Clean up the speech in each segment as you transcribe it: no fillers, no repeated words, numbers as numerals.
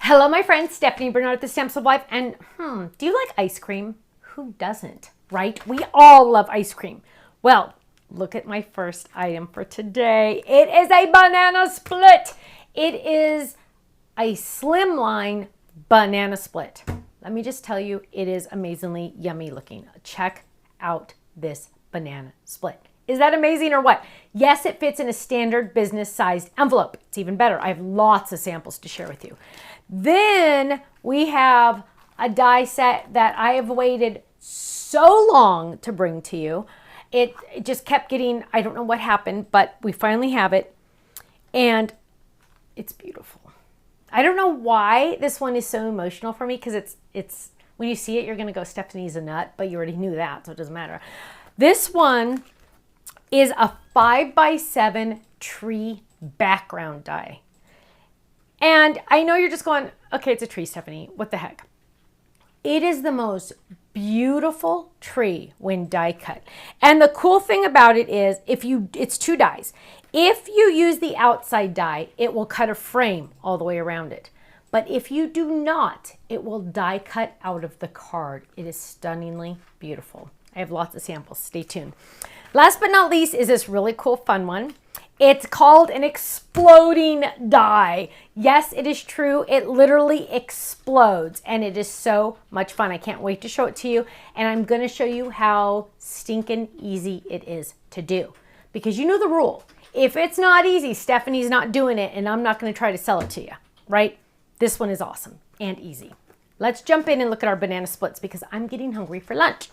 Hello, my friend Stephanie Bernard at the Stamps of Life. And do you like ice cream? Who doesn't, right? We all love ice cream. Well, look at my first item for today. It is a banana split. It is a slimline banana split. Let me just tell you, it is amazingly yummy looking. Check out this banana split. Is that amazing or what? Yes, it fits in a standard business sized envelope. It's even better. I have lots of samples to share with you. Then we have a die set that I have waited so long to bring to you. It just kept getting, I don't know what happened, but we finally have it. And it's beautiful. I don't know why this one is so emotional for me, because it's when you see it, you're going to go, Stephanie's a nut, but you already knew that, so it doesn't matter. This one is a 5x7 tree background die. And I know you're just going, okay, it's a tree, Stephanie. What the heck? It is the most beautiful tree when die cut. And the cool thing about it is, it's two dies. If you use the outside die, it will cut a frame all the way around it. But if you do not, it will die cut out of the card. It is stunningly beautiful. I have lots of samples. Stay tuned. Last but not least is this really cool, fun one. It's called an exploding die. Yes, it is true. It literally explodes, and it is so much fun. I can't wait to show it to you, and I'm going to show you how stinking easy it is to do, because you know the rule. If it's not easy, Stephanie's not doing it, and I'm not going to try to sell it to you, right? This one is awesome and easy. Let's jump in and look at our banana splits, because I'm getting hungry for lunch.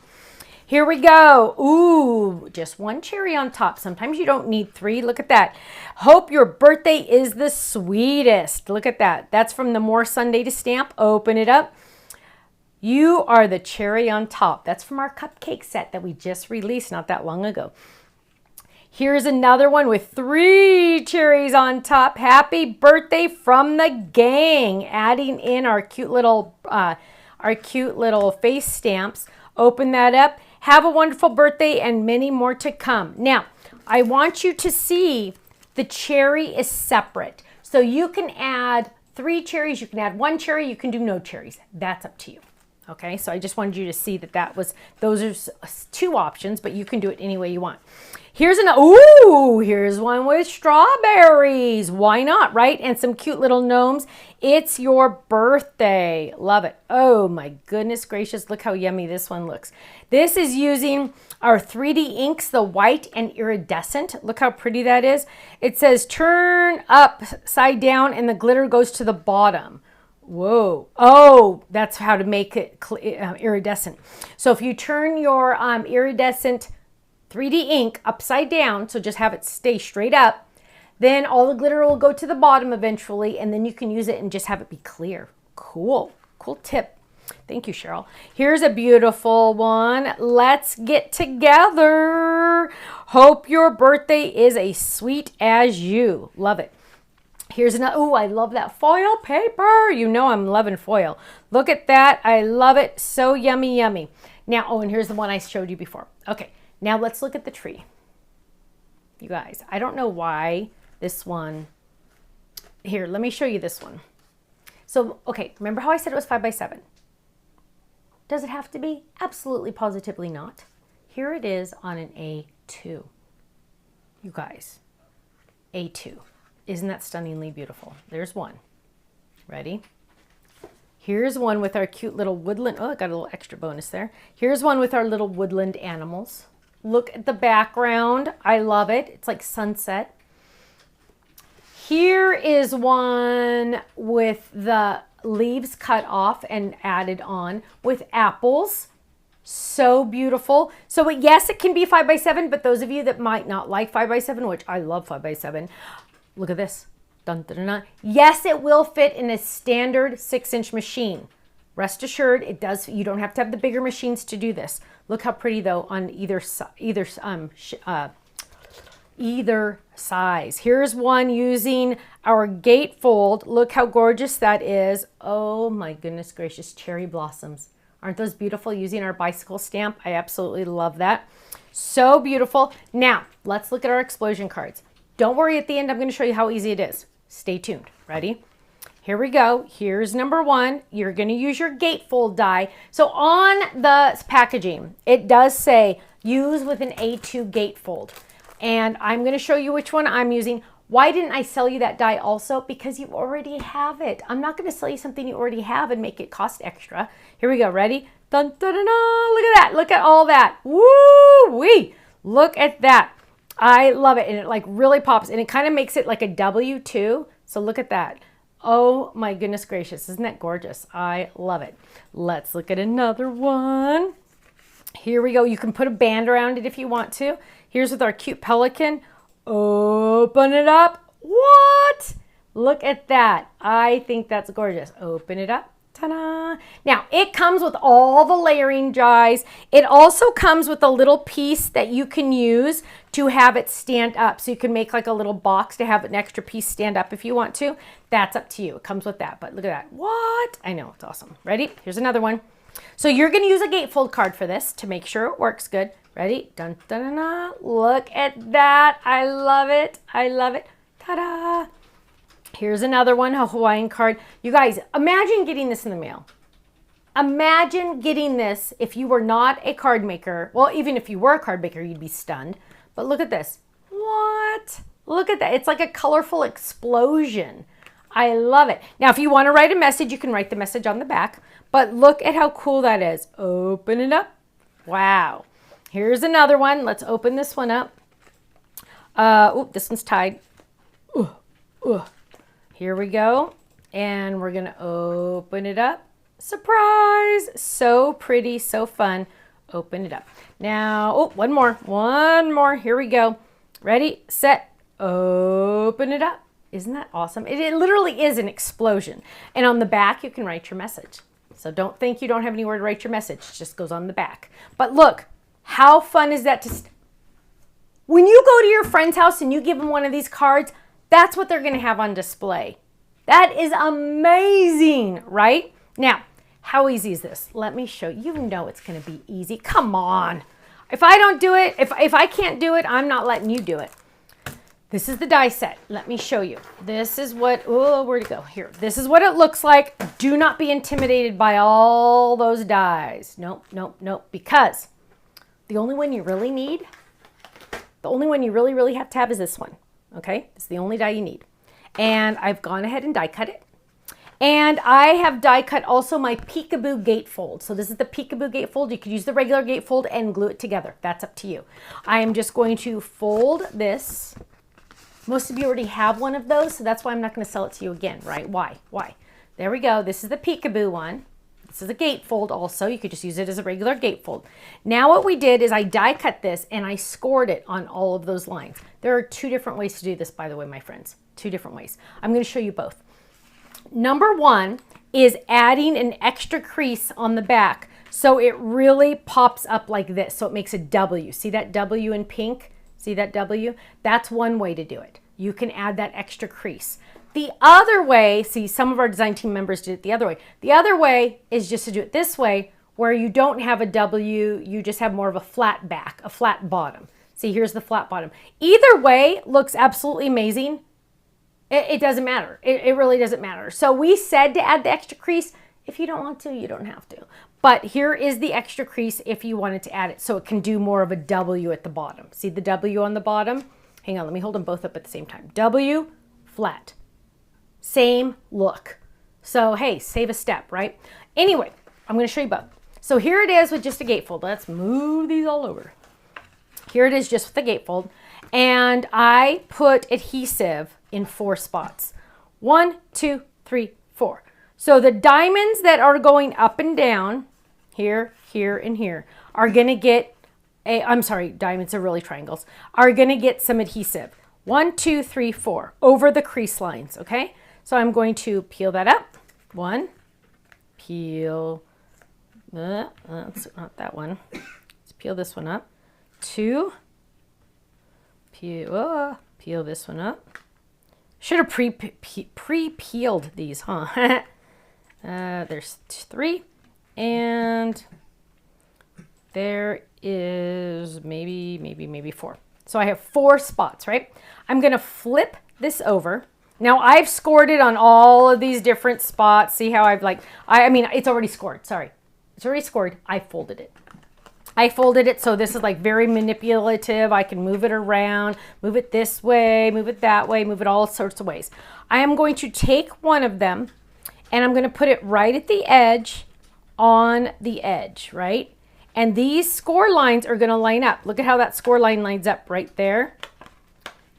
Here we go. Ooh, just one cherry on top. Sometimes you don't need three. Look at that. Hope your birthday is the sweetest. Look at that. That's from the More Sunday to Stamp. Open it up. You are the cherry on top. That's from our cupcake set that we just released not that long ago. Here's another one with 3 cherries on top. Happy birthday from the gang. Adding in our cute little face stamps. Open that up. Have a wonderful birthday and many more to come. Now, I want you to see the cherry is separate. So you can add 3 cherries, you can add 1 cherry, you can do no cherries. That's up to you. Okay, so I just wanted you to see those are 2 options, but you can do it any way you want. Here's here's one with strawberries. Why not, right? And some cute little gnomes. It's your birthday. Love it. Oh my goodness gracious. Look how yummy this one looks. This is using our 3D inks, the white and iridescent. Look how pretty that is. It says turn upside down and the glitter goes to the bottom. Whoa. Oh, that's how to make it iridescent. So if you turn your iridescent 3D ink upside down, so just have it stay straight up, then all the glitter will go to the bottom eventually, and then you can use it and just have it be clear. Cool. Cool tip. Thank you, Cheryl. Here's a beautiful one. Let's get together. Hope your birthday is as sweet as you. Love it. Here's another. Oh, I love that foil paper. You know I'm loving foil. Look at that. I love it. So yummy, yummy. Now, and here's the one I showed you before. Okay, now let's look at the tree. You guys, I don't know why this one. Here, let me show you this one. So, okay, remember how I said it was 5x7? Does it have to be? Absolutely, positively not. Here it is on an A2. You guys, A2. Isn't that stunningly beautiful? There's one. Ready? Here's one with our cute little woodland. Oh, I got a little extra bonus there. Here's one with our little woodland animals. Look at the background. I love it. It's like sunset. Here is one with the leaves cut off and added on with apples. So beautiful. So yes, it can be 5x7, but those of you that might not like 5x7, which I love 5x7, look at this. Dun, dun, dun, dun. Yes, it will fit in a standard 6-inch machine. Rest assured, it does. You don't have to have the bigger machines to do this. Look how pretty though on either size. Here's one using our gatefold. Look how gorgeous that is. Oh my goodness gracious, cherry blossoms. Aren't those beautiful using our bicycle stamp? I absolutely love that. So beautiful. Now, let's look at our explosion cards. Don't worry, at the end, I'm going to show you how easy it is. Stay tuned. Ready? Here we go. Here's number 1. You're going to use your gatefold die. So on the packaging, it does say use with an A2 gatefold. And I'm going to show you which one I'm using. Why didn't I sell you that die also? Because you already have it. I'm not going to sell you something you already have and make it cost extra. Here we go. Ready? Dun, dun, dun, dun. Look at that. Look at all that. Woo-wee. Look at that. I love it. And it like really pops. And it kind of makes it like a W too. So look at that. Oh my goodness gracious. Isn't that gorgeous? I love it. Let's look at another one. Here we go. You can put a band around it if you want to. Here's with our cute pelican. Open it up. What? Look at that. I think that's gorgeous. Open it up. Ta-da! Now, it comes with all the layering dies. It also comes with a little piece that you can use to have it stand up. So you can make like a little box to have an extra piece stand up if you want to. That's up to you. It comes with that. But look at that. What? I know. It's awesome. Ready? Here's another one. So you're going to use a gatefold card for this to make sure it works good. Ready? Dun, dun, dun, dun. Look at that. I love it. I love it. Ta-da! Here's another one, a Hawaiian card. You guys, imagine getting this in the mail. Imagine getting this if you were not a card maker. Well, even if you were a card maker, you'd be stunned. But look at this. What? Look at that. It's like a colorful explosion. I love it. Now, if you want to write a message, you can write the message on the back. But look at how cool that is. Open it up. Wow. Here's another one. Let's open this one up. This one's tied. Here we go. And we're going to open it up. Surprise! So pretty, so fun. Open it up. Now, one more. Here we go. Ready, set, open it up. Isn't that awesome? It literally is an explosion. And on the back, you can write your message. So don't think you don't have anywhere to write your message. It just goes on the back. But look, how fun is that when you go to your friend's house and you give them one of these cards, that's what they're going to have on display. That is amazing, right? Now, how easy is this? Let me show you. You know it's going to be easy. Come on. If I don't do it, if I can't do it, I'm not letting you do it. This is the die set. Let me show you. This is what, where'd it go? Here. This is what it looks like. Do not be intimidated by all those dies. Nope. Because the only one you really need, the only one you really have to have is this one. Okay? It's the only die you need. And I've gone ahead and die cut it. And I have die cut also my peekaboo gatefold. So this is the peekaboo gatefold. You could use the regular gatefold and glue it together. That's up to you. I am just going to fold this. Most of you already have one of those, so that's why I'm not going to sell it to you again, right? Why? There we go. This is the peekaboo one. This is a gatefold also. You could just use it as a regular gatefold. Now what we did is I die cut this and I scored it on all of those lines. There are 2 different ways to do this, by the way, my friends. 2 different ways. I'm going to show you both. Number 1 is adding an extra crease on the back so it really pops up like this. So it makes a W. See that W in pink? See that W? That's one way to do it. You can add that extra crease. The other way, see, some of our design team members did it the other way. The other way is just to do it this way, where you don't have a W, you just have more of a flat back, a flat bottom. See, here's the flat bottom. Either way looks absolutely amazing. It doesn't matter. It really doesn't matter. So we said to add the extra crease. If you don't want to, you don't have to. But here is the extra crease if you wanted to add it so it can do more of a W at the bottom. See the W on the bottom? Hang on, let me hold them both up at the same time. W, flat. Same look. So, hey, save a step, right? Anyway, I'm going to show you both. So here it is with just a gatefold. Let's move these all over. Here it is just with the gatefold. And I put adhesive in 4 spots. 1, 2, 3, 4. So the diamonds that are going up and down, here, here, and here, are going to get, diamonds are really triangles, are going to get some adhesive. 1, 2, 3, 4, over the crease lines, okay? So I'm going to peel that up. 1, peel, that's not that one. Let's peel this one up. 2, peel this one up. Should have pre-peeled these, huh? There's 3, and there is maybe 4. So I have 4 spots, right? I'm going to flip this over. Now I've scored it on all of these different spots. See how I've I mean, it's already scored. Sorry. It's already scored. I folded it. I folded it, so this is like very manipulative. I can move it around, move it this way, move it that way, move it all sorts of ways. I am going to take one of them and I'm going to put it right at the edge, on the edge, right? And these score lines are going to line up. Look at how that score line lines up right there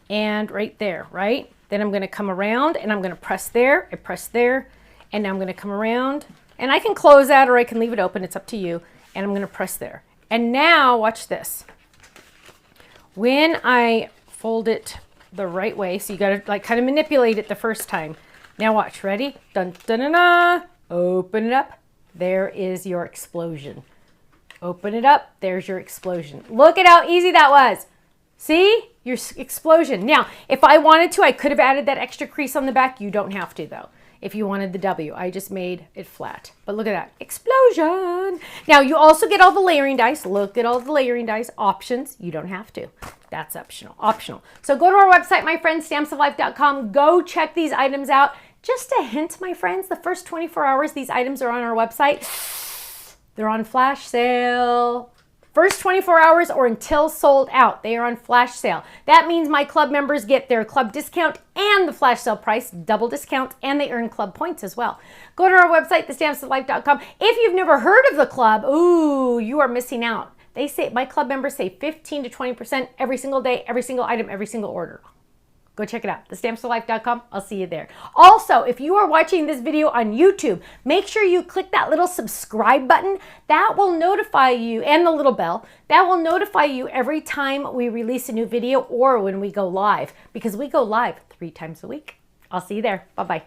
and right there, right? Then I'm going to come around and I'm going to press there, I press there, and now I'm going to come around. And I can close that or I can leave it open. It's up to you. And I'm going to press there. And now watch this. When I fold it the right way, so you got to like kind of manipulate it the first time. Now watch, ready? Dun, dun, dun, dun. Open it up. There is your explosion. Open it up. There's your explosion. Look at how easy that was. See? Your explosion. Now, if I wanted to, I could have added that extra crease on the back. You don't have to though. If you wanted the W, I just made it flat. But look at that, explosion. Now you also get all the layering dice. Look at all the layering dice options. You don't have to, that's optional. So go to our website, my friends, stampsoflife.com. Go check these items out. Just a hint, my friends, the first 24 hours these items are on our website. They're on flash sale. First 24 hours or until sold out, they are on flash sale. That means my club members get their club discount and the flash sale price, double discount, and they earn club points as well. Go to our website, thestampsoflife.com. If you've never heard of the club, ooh, you are missing out. They say, my club members save 15 to 20% every single day, every single item, every single order. Go check it out, thestampsoflife.com. I'll see you there. Also, if you are watching this video on YouTube, make sure you click that little subscribe button. That will notify you, and the little bell, that will notify you every time we release a new video or when we go live, because we go live 3 times a week. I'll see you there. Bye-bye.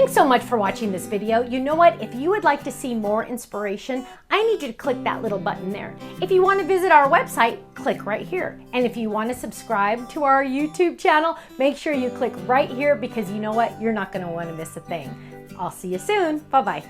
Thanks so much for watching this video. You know what? If you would like to see more inspiration, I need you to click that little button there. If you want to visit our website, click right here. And if you want to subscribe to our YouTube channel, make sure you click right here because you know what? You're not going to want to miss a thing. I'll see you soon. Bye-bye.